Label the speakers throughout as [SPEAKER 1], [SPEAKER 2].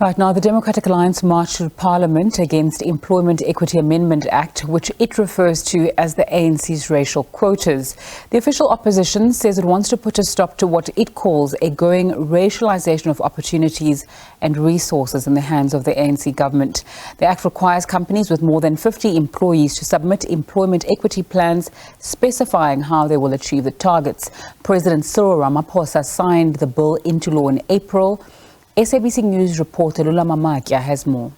[SPEAKER 1] Right now, the Democratic Alliance marched through Parliament against Employment Equity Amendment Act, which it refers to as the ANC's racial quotas. The official opposition says it wants to put a stop to what it calls a growing racialisation of opportunities and resources in the hands of the ANC government. The act requires companies with more than 50 employees to submit employment equity plans specifying how they will achieve the targets. President Cyril Ramaphosa signed the bill into law in April. SABC News reporter Lulama Matya has more.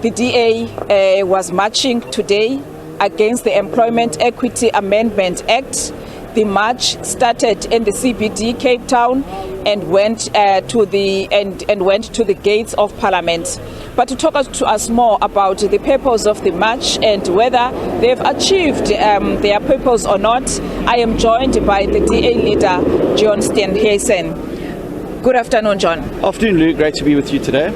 [SPEAKER 2] The DA was marching today against the Employment Equity Amendment Act. The march started in the CBD, Cape Town, and went to the gates of Parliament. But to talk to us more about the purpose of the march and whether they've achieved their purpose or not, I am joined by the DA leader, Steenhuisen. Good afternoon, John.
[SPEAKER 3] Afternoon, Lou. Great to be with you today.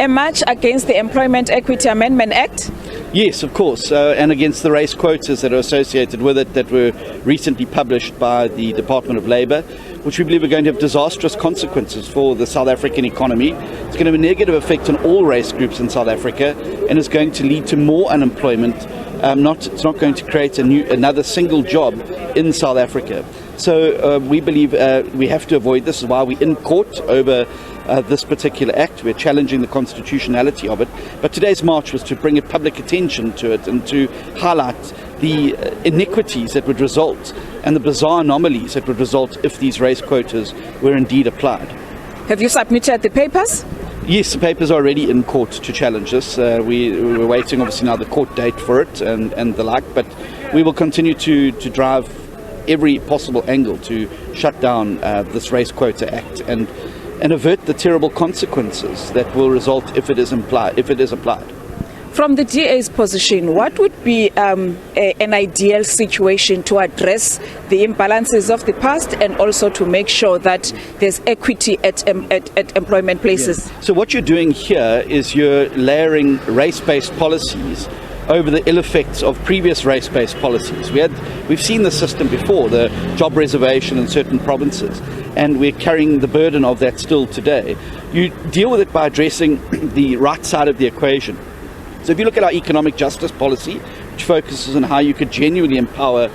[SPEAKER 2] A march against the Employment Equity Amendment Act?
[SPEAKER 3] Yes, of course, and against the race quotas that are associated with it that were recently published by the Department of Labour, which we believe are going to have disastrous consequences for the South African economy. It's going to have a negative effect on all race groups in South Africa and is going to lead to more unemployment. It's not going to create another single job in South Africa. So we believe we have to avoid this. This is why we're in court over this particular act. We're challenging the constitutionality of it. But today's march was to bring public attention to it and to highlight the iniquities that would result and the bizarre anomalies that would result if these race quotas were indeed applied.
[SPEAKER 2] Have you submitted the papers?
[SPEAKER 3] Yes, the papers are already in court to challenge this. We're waiting, obviously, now the court date for it and the like. But we will continue to drive every possible angle to shut down this Race Quota Act and avert the terrible consequences that will result if it is applied.
[SPEAKER 2] From the DA's position, what would be an ideal situation to address the imbalances of the past and also to make sure that there's equity at employment places?
[SPEAKER 3] Yeah. So what you're doing here is you're layering race-based policies over the ill effects of previous race-based policies. We've seen the system before, the job reservation in certain provinces, and we're carrying the burden of that still today. You deal with it by addressing the right side of the equation. So if you look at our economic justice policy, which focuses on how you could genuinely empower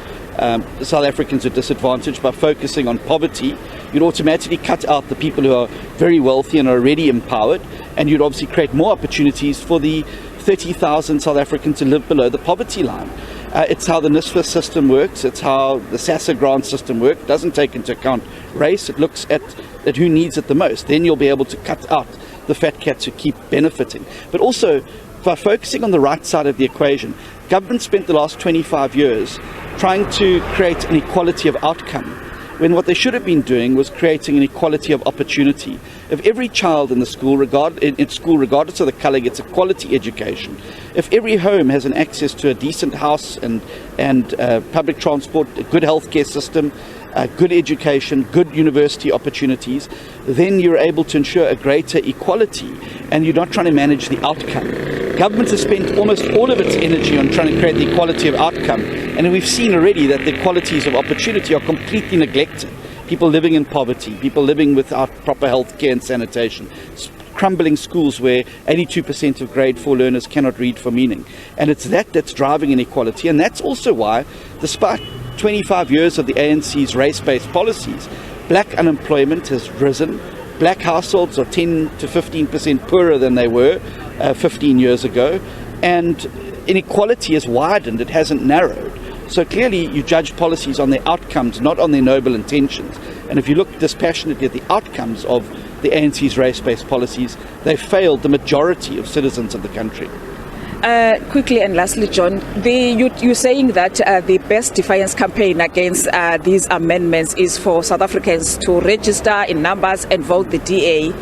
[SPEAKER 3] South Africans at disadvantage by focusing on poverty, you'd automatically cut out the people who are very wealthy and are already empowered, and you'd obviously create more opportunities for the 30,000 South Africans who live below the poverty line. It's how the NSFAS system works. It's how the SASSA grant system works. It doesn't take into account race. It looks at who needs it the most. Then you'll be able to cut out the fat cats who keep benefiting. But also, by focusing on the right side of the equation, government spent the last 25 years trying to create an equality of outcome, when what they should have been doing was creating an equality of opportunity. If every child in the school, regardless of the colour, gets a quality education, if every home has an access to a decent house and public transport, a good healthcare system, good education, good university opportunities, then you're able to ensure a greater equality and you're not trying to manage the outcome. Government has spent almost all of its energy on trying to create the equality of outcome, and we've seen already that the qualities of opportunity are completely neglected. People living in poverty, people living without proper health care and sanitation, crumbling schools where 82% of grade 4 learners cannot read for meaning. And it's that's driving inequality, and that's also why, despite 25 years of the ANC's race-based policies, black unemployment has risen. Black households are 10 to 15% poorer than they were 15 years ago, and inequality has widened, it hasn't narrowed. So clearly you judge policies on their outcomes, not on their noble intentions. And if you look dispassionately at the outcomes of the ANC's race-based policies, they've failed the majority of citizens of the country.
[SPEAKER 2] Quickly and lastly, John, you're saying that the best defiance campaign against these amendments is for South Africans to register in numbers and vote the DA.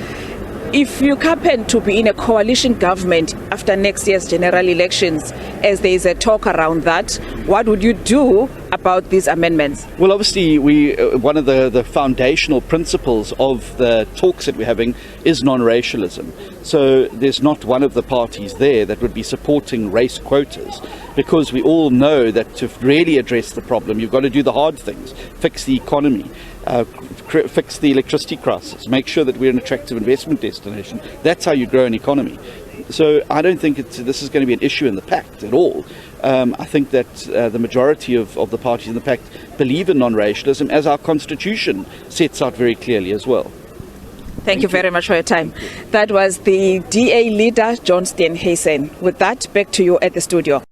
[SPEAKER 2] If you happen to be in a coalition government after next year's general elections, as there is a talk around that, what would you do about these amendments?
[SPEAKER 3] Well, obviously, one of the foundational principles of the talks that we're having is non-racialism. So there's not one of the parties there that would be supporting race quotas, because we all know that to really address the problem, you've got to do the hard things, fix the economy, fix the electricity crisis, make sure that we're an attractive investment destination. That's how you grow an economy. So I don't think this is going to be an issue in the pact at all. I think that the majority of the parties in the pact believe in non-racialism, as our constitution sets out very clearly as well.
[SPEAKER 2] Thank you very much for your time. That was the DA leader, John Steenhuisen. With that, back to you at the studio.